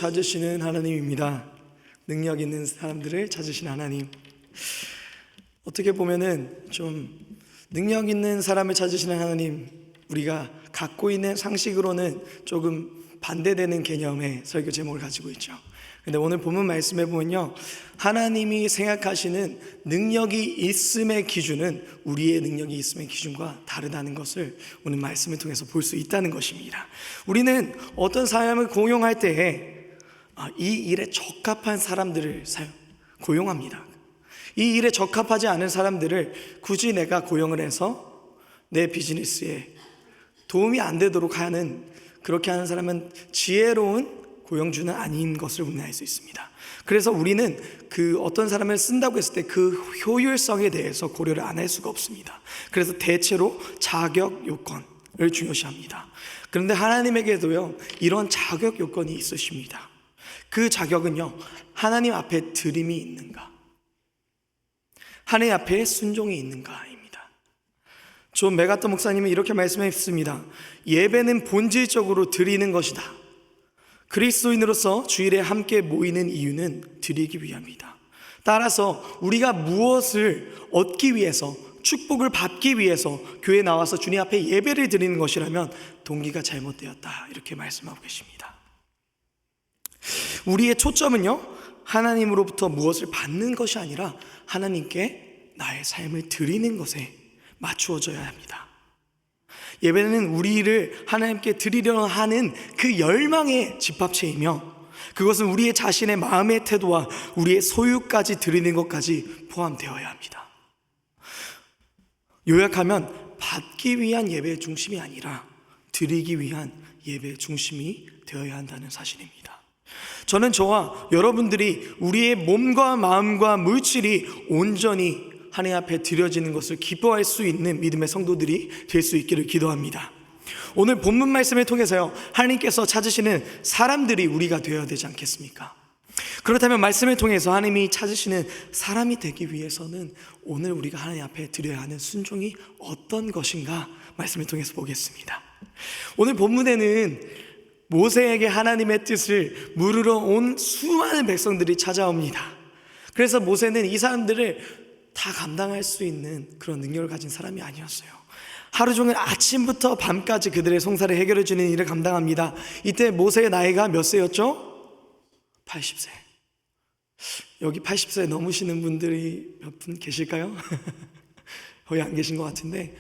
찾으시는 하나님입니다. 능력 있는 사람들을 찾으시는 하나님. 어떻게 보면은 좀 능력 있는 사람을 찾으시는 하나님, 우리가 갖고 있는 상식으로는 조금 반대되는 개념의 설교 제목을 가지고 있죠. 근데 오늘 본문 말씀에 보면요, 하나님이 생각하시는 능력이 있음의 기준은 우리의 능력이 있음의 기준과 다르다는 것을 오늘 말씀을 통해서 볼 수 있다는 것입니다. 우리는 어떤 사람을 고용할 때에 이 일에 적합한 사람들을 고용합니다. 이 일에 적합하지 않은 사람들을 굳이 내가 고용을 해서 내 비즈니스에 도움이 안 되도록 하는, 그렇게 하는 사람은 지혜로운 고용주는 아닌 것을 우리는 알 수 있습니다. 그래서 우리는 그 어떤 사람을 쓴다고 했을 때 그 효율성에 대해서 고려를 안 할 수가 없습니다. 그래서 대체로 자격 요건을 중요시합니다. 그런데 하나님에게도요, 이런 자격 요건이 있으십니다. 그 자격은요, 하나님 앞에 드림이 있는가, 하나님 앞에 순종이 있는가입니다. 존 메가터 목사님은 이렇게 말씀했습니다. 예배는 본질적으로 드리는 것이다. 그리스도인으로서 주일에 함께 모이는 이유는 드리기 위함이다. 따라서 우리가 무엇을 얻기 위해서, 축복을 받기 위해서 교회에 나와서 주님 앞에 예배를 드리는 것이라면 동기가 잘못되었다, 이렇게 말씀하고 계십니다. 우리의 초점은요, 하나님으로부터 무엇을 받는 것이 아니라 하나님께 나의 삶을 드리는 것에 맞추어져야 합니다. 예배는 우리를 하나님께 드리려 하는 그 열망의 집합체이며, 그것은 우리의 자신의 마음의 태도와 우리의 소유까지 드리는 것까지 포함되어야 합니다. 요약하면 받기 위한 예배의 중심이 아니라 드리기 위한 예배의 중심이 되어야 한다는 사실입니다. 저는 저와 여러분들이 우리의 몸과 마음과 물질이 온전히 하나님 앞에 드려지는 것을 기뻐할 수 있는 믿음의 성도들이 될 수 있기를 기도합니다. 오늘 본문 말씀을 통해서요, 하나님께서 찾으시는 사람들이 우리가 되어야 되지 않겠습니까? 그렇다면 말씀을 통해서 하나님이 찾으시는 사람이 되기 위해서는 오늘 우리가 하나님 앞에 드려야 하는 순종이 어떤 것인가 말씀을 통해서 보겠습니다. 오늘 본문에는 모세에게 하나님의 뜻을 물으러 온 수많은 백성들이 찾아옵니다. 그래서 모세는 이 사람들을 다 감당할 수 있는 그런 능력을 가진 사람이 아니었어요. 하루 종일 아침부터 밤까지 그들의 송사를 해결해 주는 일을 감당합니다. 이때 모세의 나이가 몇 세였죠? 80세. 여기 80세 넘으시는 분들이 몇 분 계실까요? 거의 안 계신 것 같은데,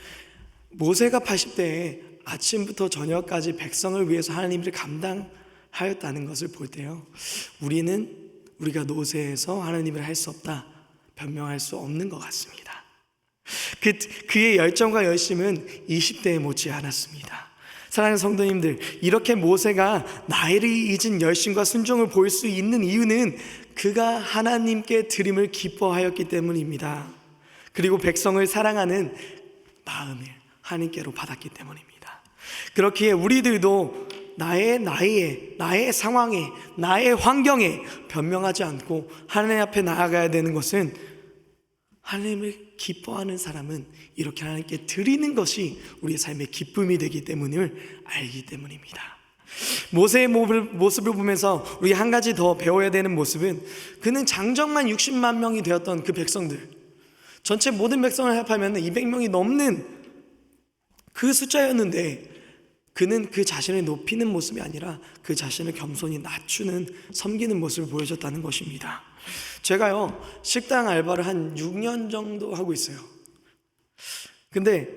모세가 80대에 아침부터 저녁까지 백성을 위해서 하나님을 감당하였다는 것을 볼 때요, 우리가 노쇠해서 하나님을 할 수 없다, 변명할 수 없는 것 같습니다. 그의 열정과 열심은 20대에 못지 않았습니다. 사랑하는 성도님들, 이렇게 모세가 나이를 잊은 열심과 순종을 보일 수 있는 이유는 그가 하나님께 드림을 기뻐하였기 때문입니다. 그리고 백성을 사랑하는 마음을 하나님께로 받았기 때문입니다. 그렇기에 우리들도 나의 나이에, 나의 상황에, 나의 환경에 변명하지 않고 하나님 앞에 나아가야 되는 것은, 하나님을 기뻐하는 사람은 이렇게 하나님께 드리는 것이 우리의 삶의 기쁨이 되기 때문을 알기 때문입니다. 모세의 모습을 보면서 우리 한 가지 더 배워야 되는 모습은, 그는 장정만 60만 명이 되었던 그 백성들, 전체 모든 백성을 합하면 200명이 넘는 그 숫자였는데, 그는 그 자신을 높이는 모습이 아니라 그 자신을 겸손히 낮추는, 섬기는 모습을 보여줬다는 것입니다. 제가요, 식당 알바를 한 6년 정도 하고 있어요. 근데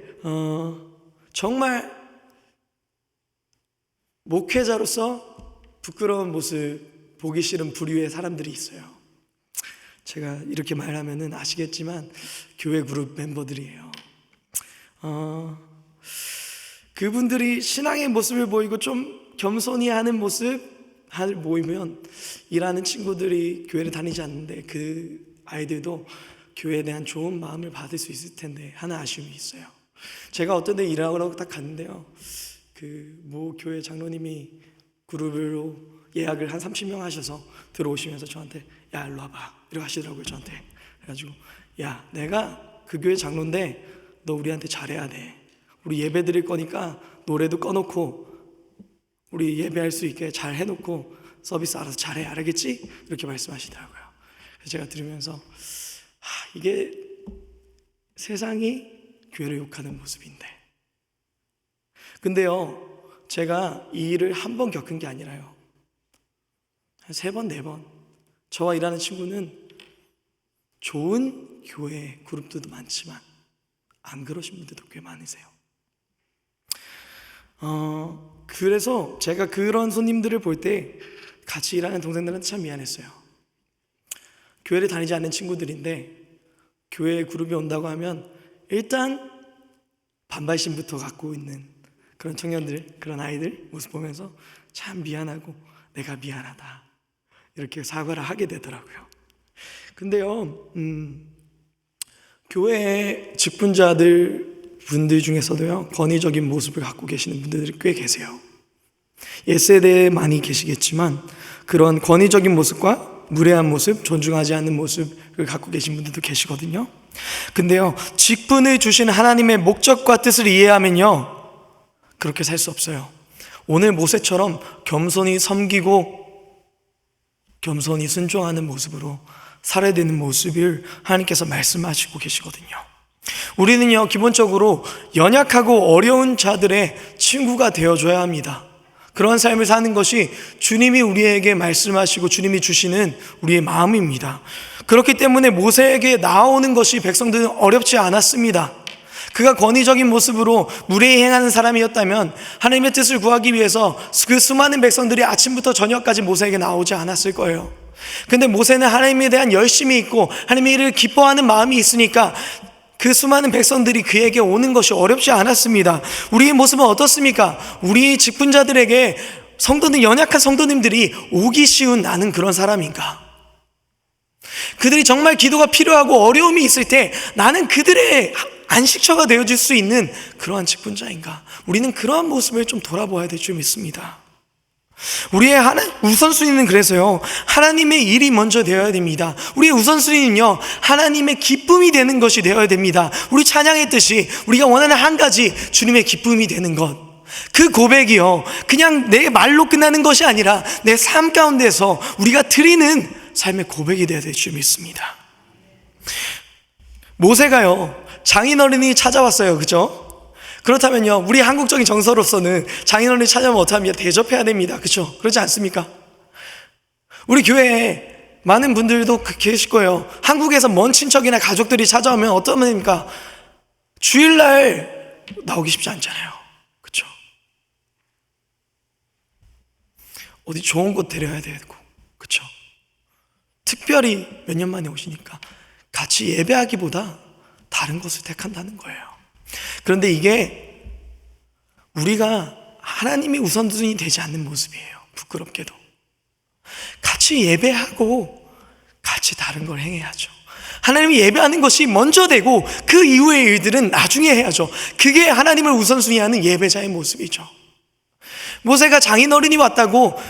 정말 목회자로서 부끄러운 모습, 보기 싫은 부류의 사람들이 있어요. 제가 이렇게 말하면 아시겠지만 교회 그룹 멤버들이에요. 그분들이 신앙의 모습을 보이고 좀 겸손히 하는 모습을 보이면, 일하는 친구들이 교회를 다니지 않는데 그 아이들도 교회에 대한 좋은 마음을 받을 수 있을 텐데 하는 아쉬움이 있어요. 제가 어떤 데 일하러 딱 갔는데요, 그 모 교회 장로님이 그룹으로 예약을 한 30명 하셔서 들어오시면서 저한테, 야 일로 와봐, 이러고 하시더라고요. 저한테. 그래가지고, 야 내가 그 교회 장로인데 너 우리한테 잘해야 돼. 우리 예배 드릴 거니까 노래도 꺼놓고 우리 예배할 수 있게 잘 해놓고 서비스 알아서 잘해, 알겠지? 이렇게 말씀하시더라고요. 그래서 제가 들으면서 이게 세상이 교회를 욕하는 모습인데, 근데요 제가 이 일을 한 번 겪은 게 아니라요 한 3번, 4번 저와 일하는 친구는 좋은 교회 그룹들도 많지만 안 그러신 분들도 꽤 많으세요. 그래서 제가 그런 손님들을 볼 때 같이 일하는 동생들한테 참 미안했어요. 교회를 다니지 않는 친구들인데 교회 그룹이 온다고 하면 일단 반발심부터 갖고 있는 그런 청년들, 그런 아이들 모습 보면서 참 미안하고 내가 미안하다 이렇게 사과를 하게 되더라고요. 근데요 교회 직분자들 분들 중에서도요 권위적인 모습을 갖고 계시는 분들이 꽤 계세요. 옛세대에 많이 계시겠지만 그런 권위적인 모습과 무례한 모습, 존중하지 않는 모습을 갖고 계신 분들도 계시거든요. 근데요 직분을 주신 하나님의 목적과 뜻을 이해하면요 그렇게 살 수 없어요. 오늘 모세처럼 겸손히 섬기고 겸손히 순종하는 모습으로 살아야 되는 모습을 하나님께서 말씀하시고 계시거든요. 우리는요 기본적으로 연약하고 어려운 자들의 친구가 되어줘야 합니다. 그런 삶을 사는 것이 주님이 우리에게 말씀하시고 주님이 주시는 우리의 마음입니다. 그렇기 때문에 모세에게 나오는 것이 백성들은 어렵지 않았습니다. 그가 권위적인 모습으로 무례히 행하는 사람이었다면 하나님의 뜻을 구하기 위해서 그 수많은 백성들이 아침부터 저녁까지 모세에게 나오지 않았을 거예요. 근데 모세는 하나님에 대한 열심이 있고 하나님의 일을 기뻐하는 마음이 있으니까 그 수많은 백성들이 그에게 오는 것이 어렵지 않았습니다. 우리의 모습은 어떻습니까? 우리 직분자들에게 성도들, 연약한 성도님들이 오기 쉬운 나는 그런 사람인가? 그들이 정말 기도가 필요하고 어려움이 있을 때 나는 그들의 안식처가 되어줄 수 있는 그러한 직분자인가? 우리는 그러한 모습을 좀 돌아보아야 될 줄 믿습니다. 우리의 우선순위는 그래서요 하나님의 일이 먼저 되어야 됩니다. 우리의 우선순위는요 하나님의 기쁨이 되는 것이 되어야 됩니다. 우리 찬양의 뜻이 우리가 원하는 한 가지 주님의 기쁨이 되는 것, 그 고백이요 그냥 내 말로 끝나는 것이 아니라 내 삶 가운데서 우리가 드리는 삶의 고백이 되어야 될 줄 믿습니다. 모세가요 장인어른이 찾아왔어요. 그죠? 그렇다면요 우리 한국적인 정서로서는 장인어른이 찾아오면 어떡합니까? 대접해야 됩니다. 그렇죠? 그렇지 않습니까? 우리 교회에 많은 분들도 계실 거예요. 한국에서 먼 친척이나 가족들이 찾아오면 어떤 분입니까? 주일날 나오기 쉽지 않잖아요. 그렇죠? 어디 좋은 곳 데려야 되고, 그렇죠? 특별히 몇 년 만에 오시니까 같이 예배하기보다 다른 것을 택한다는 거예요. 그런데 이게 우리가 하나님이 우선순위 되지 않는 모습이에요. 부끄럽게도 같이 예배하고 같이 다른 걸 행해야죠. 하나님이 예배하는 것이 먼저 되고 그 이후의 일들은 나중에 해야죠. 그게 하나님을 우선순위하는 예배자의 모습이죠. 모세가 장인어른이 왔다고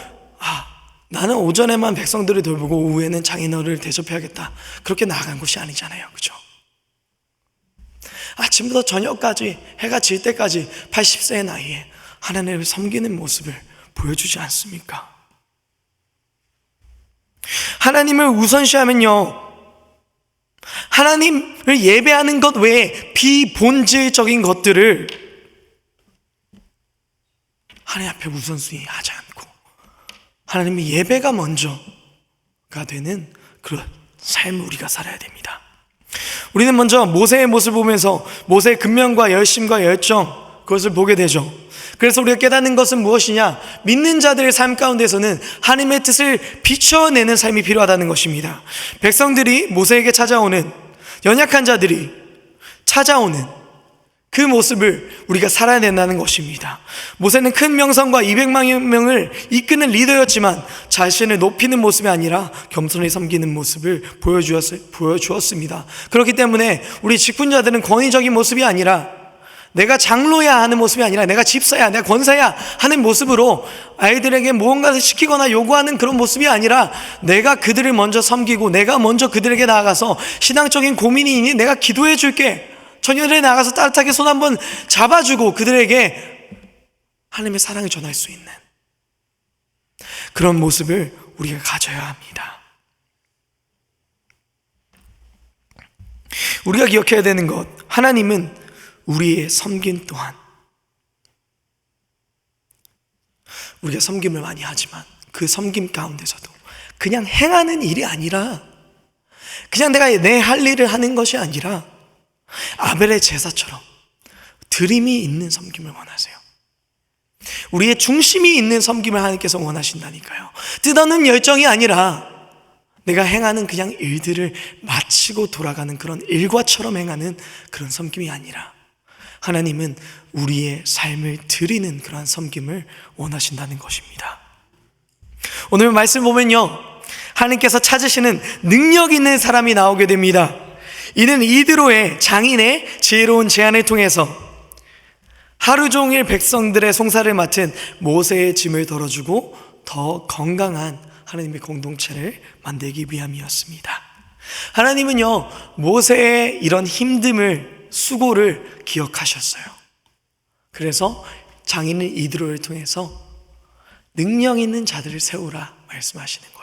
나는 오전에만 백성들을 돌보고 오후에는 장인어른을 대접해야겠다 그렇게 나아간 것이 아니잖아요. 그렇죠? 아침부터 저녁까지 해가 질 때까지 80세의 나이에 하나님을 섬기는 모습을 보여주지 않습니까? 하나님을 우선시하면요 하나님을 예배하는 것 외에 비본질적인 것들을 하나님 앞에 우선순위 하지 않고 하나님의 예배가 먼저가 되는 그런 삶을 우리가 살아야 됩니다. 우리는 먼저 모세의 모습을 보면서 모세의 근면과 열심과 열정 그것을 보게 되죠. 그래서 우리가 깨닫는 것은 무엇이냐? 믿는 자들의 삶 가운데서는 하나님의 뜻을 비춰내는 삶이 필요하다는 것입니다. 백성들이 모세에게 찾아오는, 연약한 자들이 찾아오는 그 모습을 우리가 살아야 된다는 것입니다. 모세는 큰 명성과 200만 명을 이끄는 리더였지만 자신을 높이는 모습이 아니라 겸손히 섬기는 모습을 보여주었습니다. 그렇기 때문에 우리 직분자들은 권위적인 모습이 아니라 내가 장로야 하는 모습이 아니라 내가 집사야, 내가 권사야 하는 모습으로 아이들에게 무언가를 시키거나 요구하는 그런 모습이 아니라 내가 그들을 먼저 섬기고 내가 먼저 그들에게 나아가서 신앙적인 고민이 있니 내가 기도해 줄게, 처녀들에 나가서 따뜻하게 손 한번 잡아주고 그들에게 하나님의 사랑을 전할 수 있는 그런 모습을 우리가 가져야 합니다. 우리가 기억해야 되는 것, 하나님은 우리의 섬김 또한, 우리가 섬김을 많이 하지만 그 섬김 가운데서도 그냥 행하는 일이 아니라, 그냥 내가 내 할 일을 하는 것이 아니라 아벨의 제사처럼 드림이 있는 섬김을 원하세요. 우리의 중심이 있는 섬김을 하나님께서 원하신다니까요. 뜻없는 열정이 아니라 내가 행하는 그냥 일들을 마치고 돌아가는 그런 일과처럼 행하는 그런 섬김이 아니라, 하나님은 우리의 삶을 드리는 그러한 섬김을 원하신다는 것입니다. 오늘 말씀 보면요, 하나님께서 찾으시는 능력 있는 사람이 나오게 됩니다. 이는 이드로의 장인의 지혜로운 제안을 통해서 하루 종일 백성들의 송사를 맡은 모세의 짐을 덜어주고 더 건강한 하나님의 공동체를 만들기 위함이었습니다. 하나님은요, 모세의 이런 힘듦을, 수고를 기억하셨어요. 그래서 장인인 이드로를 통해서 능력 있는 자들을 세우라 말씀하시는 거예요.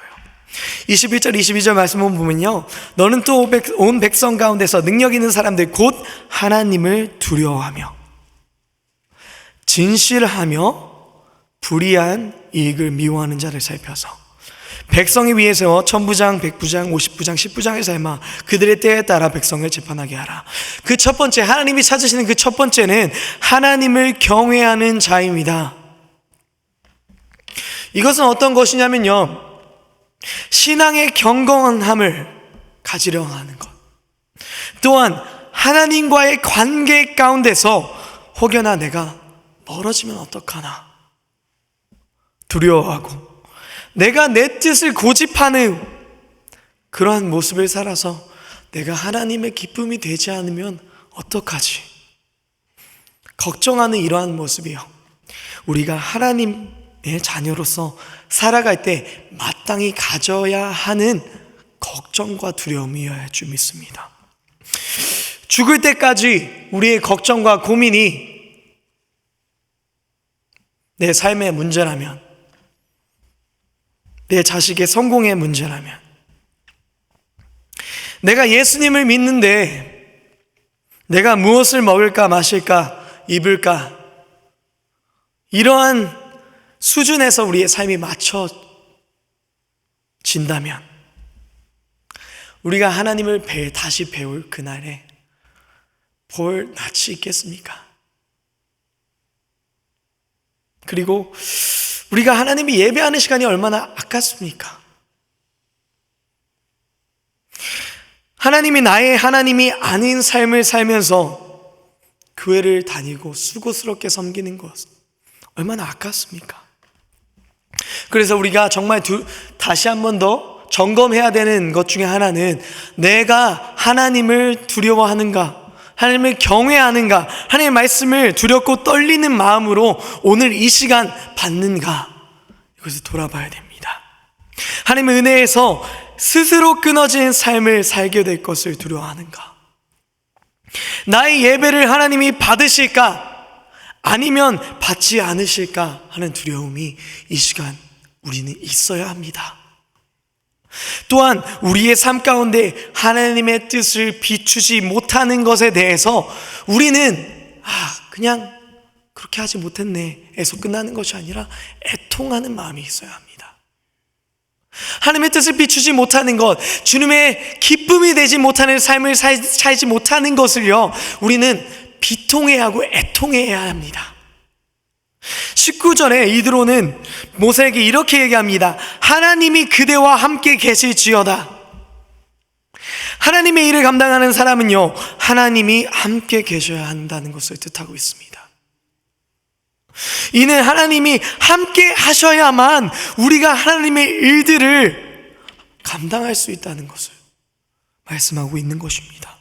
21절 22절 말씀을 보면요, 너는 또 온 백성 가운데서 능력 있는 사람들 곧 하나님을 두려워하며 진실하며 불의한 이익을 미워하는 자를 살펴서 백성에 위에 세워 천부장, 백부장, 50부장, 10부장을 삶아 그들의 때에 따라 백성을 재판하게 하라. 그 첫 번째, 하나님이 찾으시는 그 첫 번째는 하나님을 경외하는 자입니다. 이것은 어떤 것이냐면요, 신앙의 경건함을 가지려 하는 것, 또한 하나님과의 관계 가운데서 혹여나 내가 멀어지면 어떡하나 두려워하고 내가 내 뜻을 고집하는 그러한 모습을 살아서 내가 하나님의 기쁨이 되지 않으면 어떡하지 걱정하는 이러한 모습이요, 우리가 하나님의 자녀로서 살아갈 때 마땅히 가져야 하는 걱정과 두려움이어야 줄 믿습니다. 죽을 때까지 우리의 걱정과 고민이 내 삶의 문제라면, 내 자식의 성공의 문제라면, 내가 예수님을 믿는데 내가 무엇을 먹을까 마실까 입을까, 이러한 수준에서 우리의 삶이 맞춰진다면 우리가 하나님을 다시 배울 그날에 볼 낯이 있겠습니까? 그리고 우리가 하나님이 예배하는 시간이 얼마나 아깝습니까? 하나님이 나의 하나님이 아닌 삶을 살면서 교회를 다니고 수고스럽게 섬기는 것 얼마나 아깝습니까? 그래서 우리가 정말 다시 한 번 더 점검해야 되는 것 중에 하나는, 내가 하나님을 두려워하는가, 하나님을 경외하는가, 하나님의 말씀을 두렵고 떨리는 마음으로 오늘 이 시간 받는가, 이것을 돌아봐야 됩니다. 하나님의 은혜에서 스스로 끊어진 삶을 살게 될 것을 두려워하는가, 나의 예배를 하나님이 받으실까 아니면 받지 않으실까 하는 두려움이 이 시간 우리는 있어야 합니다. 또한 우리의 삶 가운데 하나님의 뜻을 비추지 못하는 것에 대해서 우리는 그냥 그렇게 하지 못했네 에서 끝나는 것이 아니라 애통하는 마음이 있어야 합니다. 하나님의 뜻을 비추지 못하는 것, 주님의 기쁨이 되지 못하는 삶을 살지 못하는 것을요, 우리는 비통해야 하고 애통해야 합니다. 19절에 이드로는 모세에게 이렇게 얘기합니다. 하나님이 그대와 함께 계실지어다. 하나님의 일을 감당하는 사람은요, 하나님이 함께 계셔야 한다는 것을 뜻하고 있습니다. 이는 하나님이 함께 하셔야만 우리가 하나님의 일들을 감당할 수 있다는 것을 말씀하고 있는 것입니다.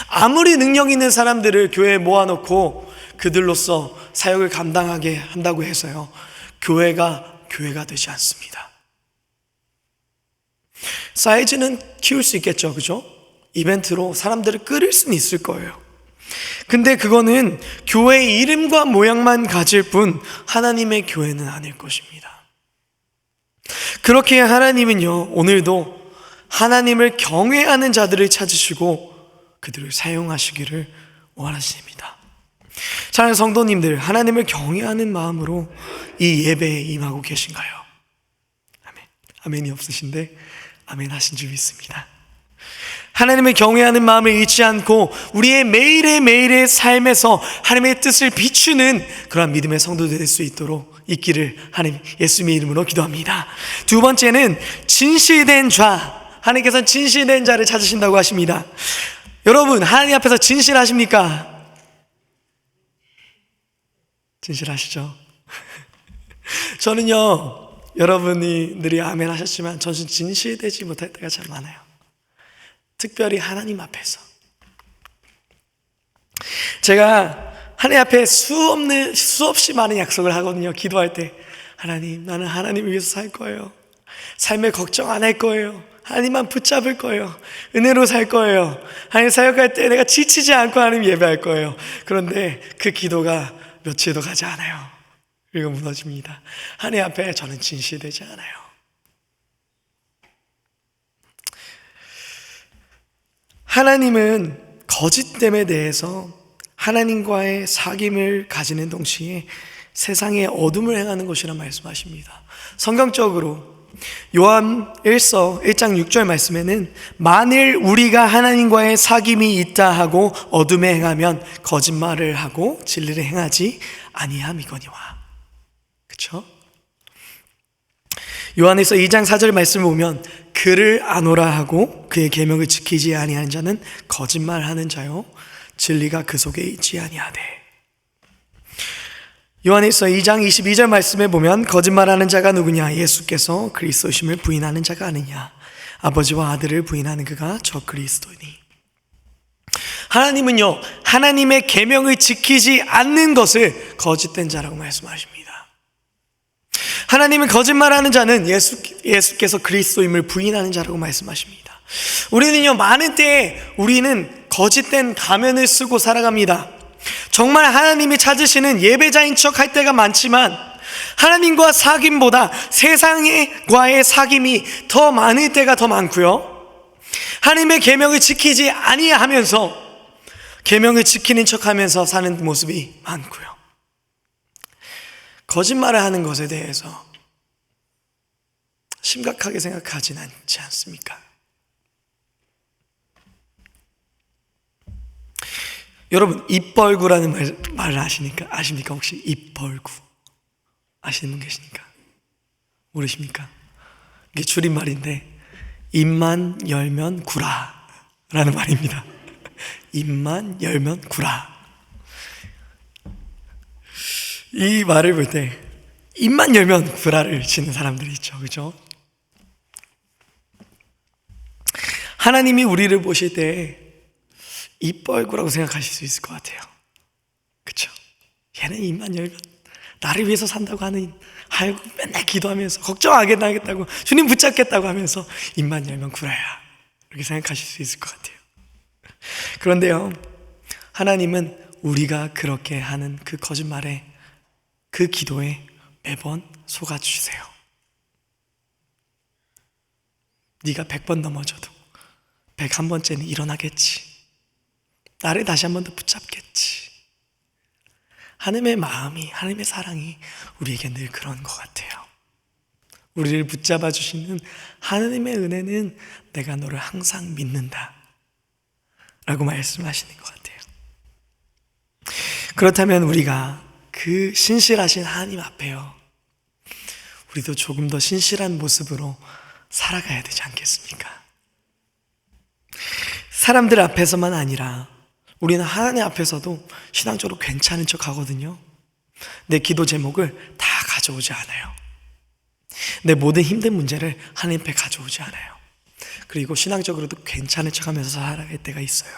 아무리 능력 있는 사람들을 교회에 모아놓고 그들로서 사역을 감당하게 한다고 해서요, 교회가 되지 않습니다. 사이즈는 키울 수 있겠죠, 그죠? 이벤트로 사람들을 끌을 수는 있을 거예요. 근데 그거는 교회의 이름과 모양만 가질 뿐 하나님의 교회는 아닐 것입니다. 그렇게 하나님은요, 오늘도 하나님을 경외하는 자들을 찾으시고 그들을 사용하시기를 원하십니다. 사랑하는 성도님들, 하나님을 경외하는 마음으로 이 예배에 임하고 계신가요? 아멘. 아멘이 없으신데 아멘 하신 줄 믿습니다. 하나님을 경외하는 마음을 잃지 않고 우리의 매일의 삶에서 하나님의 뜻을 비추는 그러한 믿음의 성도들 될 수 있도록 있기를 하나님 예수님의 이름으로 기도합니다. 두 번째는 진실된 자. 하나님께서는 진실된 자를 찾으신다고 하십니다. 여러분, 하나님 앞에서 진실하십니까? 진실하시죠? 저는요, 여러분들이 아멘 하셨지만 저는 진실되지 못할 때가 참 많아요. 특별히 하나님 앞에서. 제가 하나님 앞에 수없이 많은 약속을 하거든요. 기도할 때 하나님, 나는 하나님을 위해서 살 거예요. 삶에 걱정 안 할 거예요. 하나님만 붙잡을 거예요. 은혜로 살 거예요. 하나님 사역할 때 내가 지치지 않고 하나님 예배할 거예요. 그런데 그 기도가 며칠도 가지 않아요. 그리고 무너집니다. 하나님 앞에 저는 진실되지 않아요. 하나님은 거짓됨에 대해서 하나님과의 사귐을 가지는 동시에 세상에 어둠을 행하는 것이라 말씀하십니다. 성경적으로 요한 1서 1장 6절 말씀에는 만일 우리가 하나님과의 사귐이 있다 하고 어둠에 행하면 거짓말을 하고 진리를 행하지 아니함이거니와. 그렇죠? 요한에서 2장 4절 말씀을 보면 그를 아노라 하고 그의 계명을 지키지 아니하는 자는 거짓말하는 자요 진리가 그 속에 있지 아니하되. 요한에서 2장 22절 말씀에 보면 거짓말하는 자가 누구냐? 예수께서 그리스도심을 부인하는 자가 아니냐? 아버지와 아들을 부인하는 그가 저 그리스도니. 하나님은요, 하나님의 계명을 지키지 않는 것을 거짓된 자라고 말씀하십니다. 하나님은 거짓말하는 자는 예수께서 그리스도임을 부인하는 자라고 말씀하십니다. 우리는요, 많은 때에 우리는 거짓된 가면을 쓰고 살아갑니다. 정말 하나님이 찾으시는 예배자인 척 할 때가 많지만 하나님과 사귐보다 세상과의 사귐이 더 많을 때가 더 많고요, 하나님의 계명을 지키지 아니하면서 계명을 지키는 척하면서 사는 모습이 많고요. 거짓말을 하는 것에 대해서 심각하게 생각하진 않지 않습니까? 여러분, 입벌구라는 말을 아십니까? 혹시 입벌구 아시는 분 계십니까? 모르십니까? 이게 줄임말인데 입만 열면 구라 라는 말입니다. 입만 열면 구라. 이 말을 볼 때 입만 열면 구라를 치는 사람들이 있죠. 그렇죠? 하나님이 우리를 보실 때 입벌구라고 생각하실 수 있을 것 같아요. 그렇죠? 얘는 입만 열면 나를 위해서 산다고 하는, 아이고 맨날 기도하면서 걱정 안 하겠다고 주님 붙잡겠다고 하면서 입만 열면 구라야, 이렇게 생각하실 수 있을 것 같아요. 그런데요, 하나님은 우리가 그렇게 하는 그 거짓말에, 그 기도에 매번 속아주세요. 네가 100번 넘어져도 101번째는 일어나겠지. 나를 다시 한 번 더 붙잡겠지. 하나님의 마음이, 하나님의 사랑이 우리에게 늘 그런 것 같아요. 우리를 붙잡아 주시는 하나님의 은혜는 내가 너를 항상 믿는다 라고 말씀하시는 것 같아요. 그렇다면 우리가 그 신실하신 하나님 앞에요, 우리도 조금 더 신실한 모습으로 살아가야 되지 않겠습니까? 사람들 앞에서만 아니라 우리는 하나님 앞에서도 신앙적으로 괜찮은 척 하거든요. 내 기도 제목을 다 가져오지 않아요. 내 모든 힘든 문제를 하나님 앞에 가져오지 않아요. 그리고 신앙적으로도 괜찮은 척 하면서 살아갈 때가 있어요.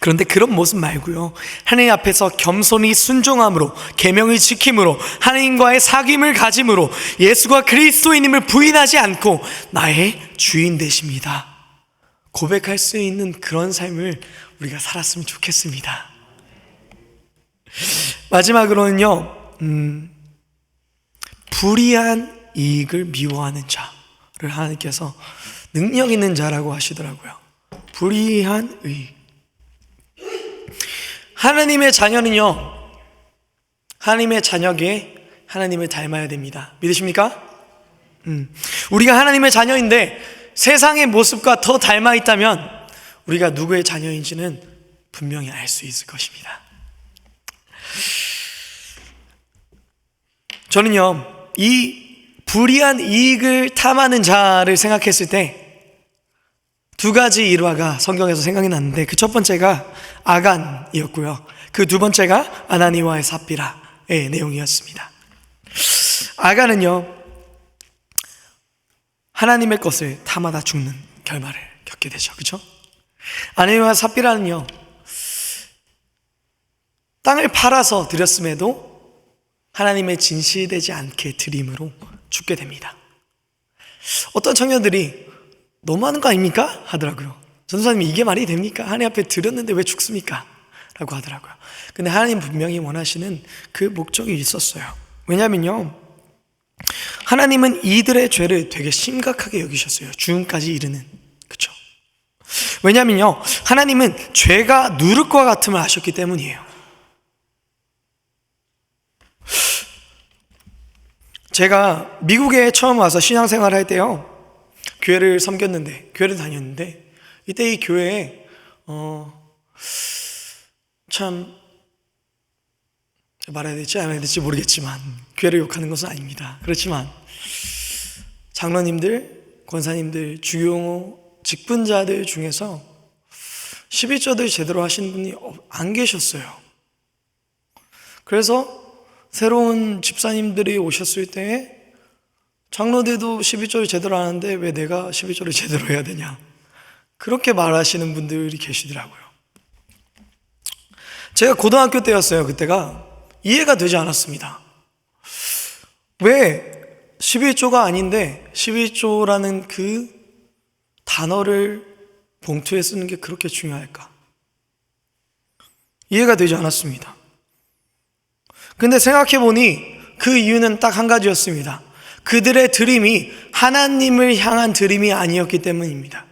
그런데 그런 모습 말고요, 하나님 앞에서 겸손히 순종함으로, 계명을 지킴으로, 하나님과의 사귐을 가짐으로 예수가 그리스도인임을 부인하지 않고 나의 주인 되십니다 고백할 수 있는 그런 삶을 우리가 살았으면 좋겠습니다. 마지막으로는요, 불의한 이익을 미워하는 자를 하나님께서 능력 있는 자라고 하시더라고요. 불의한 의. 하나님의 자녀는요, 하나님의 자녀에게 하나님을 닮아야 됩니다. 믿으십니까? 우리가 하나님의 자녀인데 세상의 모습과 더 닮아 있다면 우리가 누구의 자녀인지는 분명히 알 수 있을 것입니다. 저는요, 이 불의한 이익을 탐하는 자를 생각했을 때 두 가지 일화가 성경에서 생각이 났는데, 그 첫 번째가 아간이었고요, 그 두 번째가 아나니와의 삽비라의 내용이었습니다. 아간은요, 하나님의 것을 탐하다 죽는 결말을 겪게 되죠. 그렇죠? 아나니와 삽비라는요, 땅을 팔아서 드렸음에도 하나님의 진실되지 않게 드림으로 죽게 됩니다. 어떤 청년들이 너무하는 거 아닙니까? 하더라고요. 전도사님이 이게 말이 됩니까? 하나님 앞에 드렸는데 왜 죽습니까? 라고 하더라고요. 근데 하나님 분명히 원하시는 그 목적이 있었어요. 왜냐면요, 하나님은 이들의 죄를 되게 심각하게 여기셨어요. 죽음까지 이르는. 그렇죠? 왜냐면요, 하나님은 죄가 누룩과 같음을 아셨기 때문이에요. 제가 미국에 처음 와서 신앙생활을 할 때요, 교회를 섬겼는데, 교회를 다녔는데, 이때 이 교회에 참 말해야 될지 안 해야 될지 모르겠지만, 교회를 욕하는 것은 아닙니다. 그렇지만 장로님들, 권사님들, 주요 직분자들 중에서 11조들 제대로 하신 분이 안 계셨어요. 그래서 새로운 집사님들이 오셨을 때 장로들도 11조를 제대로 하는데 왜 내가 11조를 제대로 해야 되냐, 그렇게 말하시는 분들이 계시더라고요. 제가 고등학교 때였어요. 그때가 이해가 되지 않았습니다. 왜 11조가 아닌데 11조라는 그 단어를 봉투에 쓰는 게 그렇게 중요할까? 이해가 되지 않았습니다. 근데 생각해보니 그 이유는 딱 한 가지였습니다. 그들의 드림이 하나님을 향한 드림이 아니었기 때문입니다.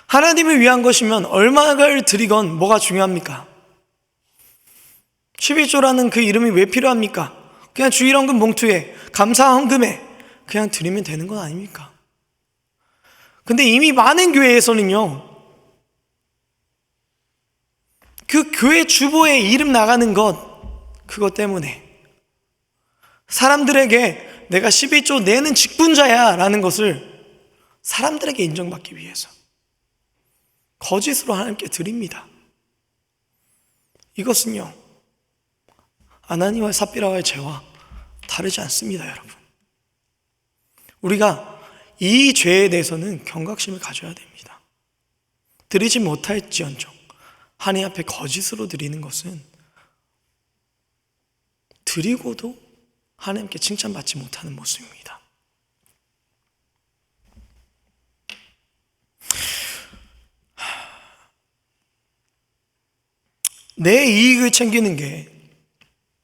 하나님을 위한 것이면 얼마를 드리건 뭐가 중요합니까? 11조라는 그 이름이 왜 필요합니까? 그냥 주일헌금 봉투에, 감사헌금에 그냥 드리면 되는 건 아닙니까? 근데 이미 많은 교회에서는요, 그 교회 주보에 이름 나가는 것, 그것 때문에 사람들에게 내가 11조 내는 직분자야 라는 것을 사람들에게 인정받기 위해서 거짓으로 하나님께 드립니다. 이것은요, 아나니와 삽비라와의 죄와 다르지 않습니다, 여러분. 우리가 이 죄에 대해서는 경각심을 가져야 됩니다. 드리지 못할지언정 하나님 앞에 거짓으로 드리는 것은 드리고도 하나님께 칭찬받지 못하는 모습입니다. 내 이익을 챙기는 게,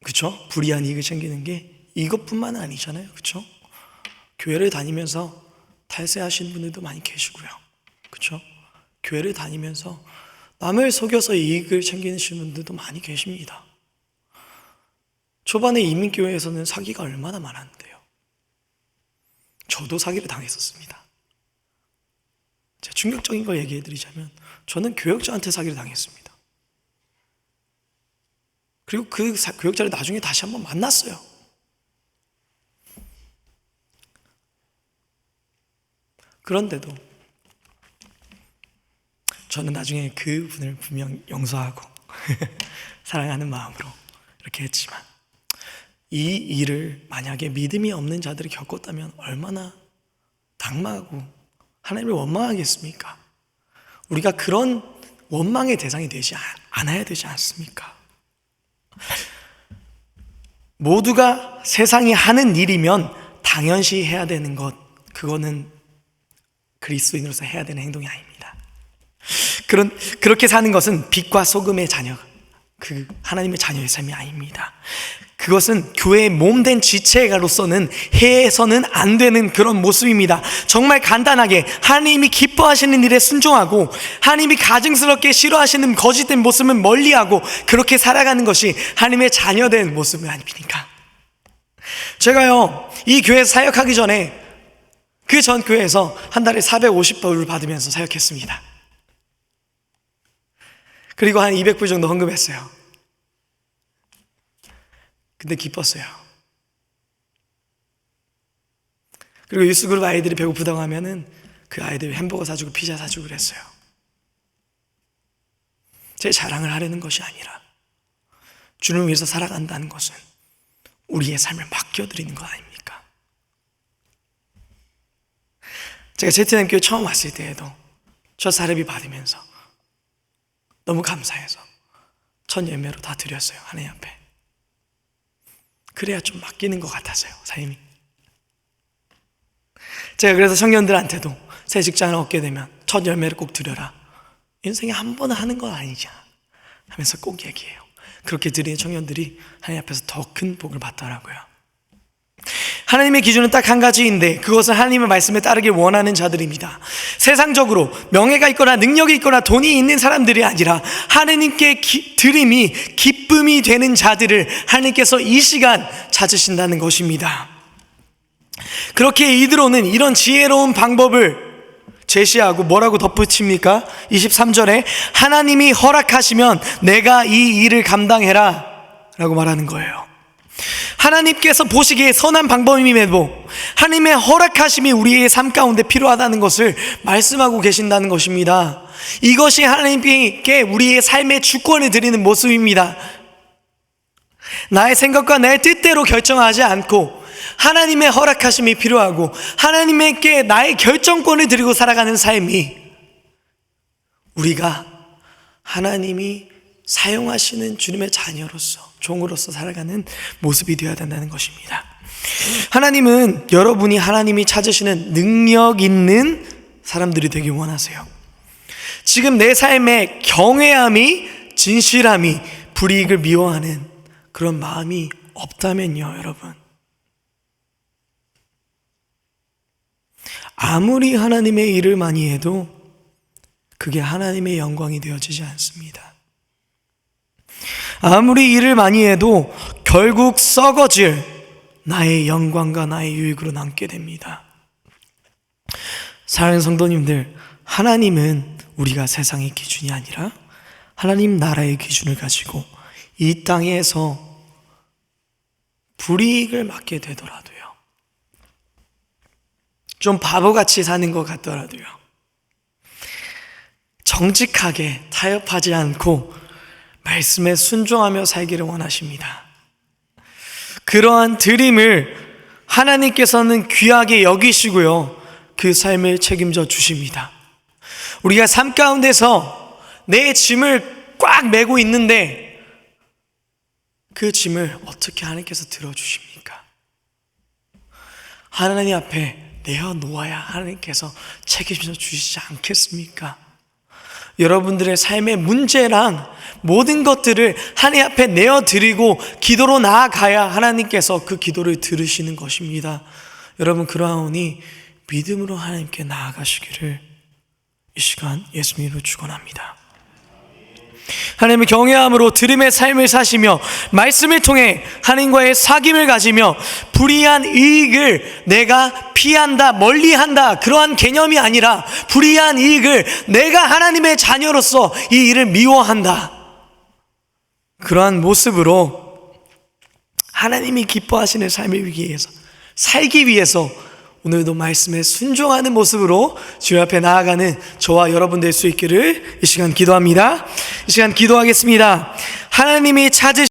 그쵸? 불의한 이익을 챙기는 게 이것뿐만 아니잖아요. 그쵸? 교회를 다니면서 탈세하시는 분들도 많이 계시고요. 그쵸? 교회를 다니면서 남을 속여서 이익을 챙기시는 분들도 많이 계십니다. 초반에 이민교회에서는 사기가 얼마나 많았는데요. 저도 사기를 당했었습니다. 제가 충격적인 걸 얘기해 드리자면, 저는 교역자한테 사기를 당했습니다. 그리고 그 교역자를 나중에 다시 한번 만났어요. 그런데도 저는 나중에 그 분을 분명 용서하고 사랑하는 마음으로 이렇게 했지만, 이 일을 만약에 믿음이 없는 자들이 겪었다면 얼마나 당망하고 하나님을 원망하겠습니까? 우리가 그런 원망의 대상이 되지 않아야 되지 않습니까? 모두가 세상이 하는 일이면 당연시 해야 되는 것, 그거는 그리스도인으로서 해야 되는 행동이 아닙니다. 그렇게 사는 것은 빛과 소금의 자녀 그 하나님의 자녀의 삶이 아닙니다. 그것은 교회의 몸된 지체가로서는 해서는 안 되는 그런 모습입니다. 정말 간단하게 하나님이 기뻐하시는 일에 순종하고 하나님이 가증스럽게 싫어하시는 거짓된 모습은 멀리하고 그렇게 살아가는 것이 하나님의 자녀된 모습은 아닙니까? 제가요, 이 교회에서 사역하기 전에 그 전 교회에서 한 달에 450불을 받으면서 사역했습니다. 그리고 한 200불 정도 헌금했어요. 근데 기뻤어요. 그리고 유스그룹 아이들이 배고프다고 하면은 그 아이들 햄버거 사주고 피자 사주고 그랬어요. 제 자랑을 하려는 것이 아니라 주님을 위해서 살아간다는 것은 우리의 삶을 맡겨드리는 것 아닙니까? 제가 제트남 교회 처음 왔을 때에도 첫 사례비 받으면서 너무 감사해서 첫 예매로 다 드렸어요. 하나님 앞에. 그래야 좀 맡기는 것 같았어요, 삶이. 제가 그래서 청년들한테도 새 직장을 얻게 되면 첫 열매를 꼭 드려라. 인생에 한 번은 하는 건 아니지 하면서 꼭 얘기해요. 그렇게 드리는 청년들이 하나님 앞에서 더 큰 복을 받더라고요. 하나님의 기준은 딱 한 가지인데 그것은 하나님의 말씀에 따르길 원하는 자들입니다. 세상적으로 명예가 있거나 능력이 있거나 돈이 있는 사람들이 아니라 하나님께 드림이 기쁨이 되는 자들을 하나님께서 이 시간 찾으신다는 것입니다. 그렇게 이드로는 이런 지혜로운 방법을 제시하고 뭐라고 덧붙입니까? 23절에 하나님이 허락하시면 내가 이 일을 감당해라 라고 말하는 거예요. 하나님께서 보시기에 선한 방법임에도 하나님의 허락하심이 우리의 삶 가운데 필요하다는 것을 말씀하고 계신다는 것입니다. 이것이 하나님께 우리의 삶의 주권을 드리는 모습입니다. 나의 생각과 나의 뜻대로 결정하지 않고 하나님의 허락하심이 필요하고 하나님께 나의 결정권을 드리고 살아가는 삶이 우리가 하나님이 사용하시는 주님의 자녀로서 종으로서 살아가는 모습이 되어야 된다는 것입니다. 하나님은 여러분이 하나님이 찾으시는 능력 있는 사람들이 되길 원하세요. 지금 내 삶에 경외함이 진실함이 불이익을 미워하는 그런 마음이 없다면요, 여러분, 아무리 하나님의 일을 많이 해도 그게 하나님의 영광이 되어지지 않습니다. 아무리 일을 많이 해도 결국 썩어질 나의 영광과 나의 유익으로 남게 됩니다. 사랑하는 성도님들, 하나님은 우리가 세상의 기준이 아니라 하나님 나라의 기준을 가지고 이 땅에서 불이익을 맞게 되더라도요, 좀 바보같이 사는 것 같더라도요, 정직하게 타협하지 않고 말씀에 순종하며 살기를 원하십니다. 그러한 드림을 하나님께서는 귀하게 여기시고요, 그 삶을 책임져 주십니다. 우리가 삶 가운데서 내 짐을 꽉 메고 있는데 그 짐을 어떻게 하나님께서 들어주십니까? 하나님 앞에 내어놓아야 하나님께서 책임져 주시지 않겠습니까? 여러분들의 삶의 문제랑 모든 것들을 하나님 앞에 내어드리고 기도로 나아가야 하나님께서 그 기도를 들으시는 것입니다. 여러분, 그러하오니 믿음으로 하나님께 나아가시기를 이 시간 예수님으로 축원합니다. 하나님의 경외함으로 들음의 삶을 사시며 말씀을 통해 하나님과의 사귐을 가지며 불의한 이익을 내가 피한다, 멀리한다, 그러한 개념이 아니라 불의한 이익을 내가 하나님의 자녀로서 이 일을 미워한다, 그러한 모습으로 하나님이 기뻐하시는 삶을 위해서 살기 위해서 오늘도 말씀에 순종하는 모습으로 주님 앞에 나아가는 저와 여러분 될 수 있기를 이 시간 기도합니다. 이 시간 기도하겠습니다. 하나님이 찾으신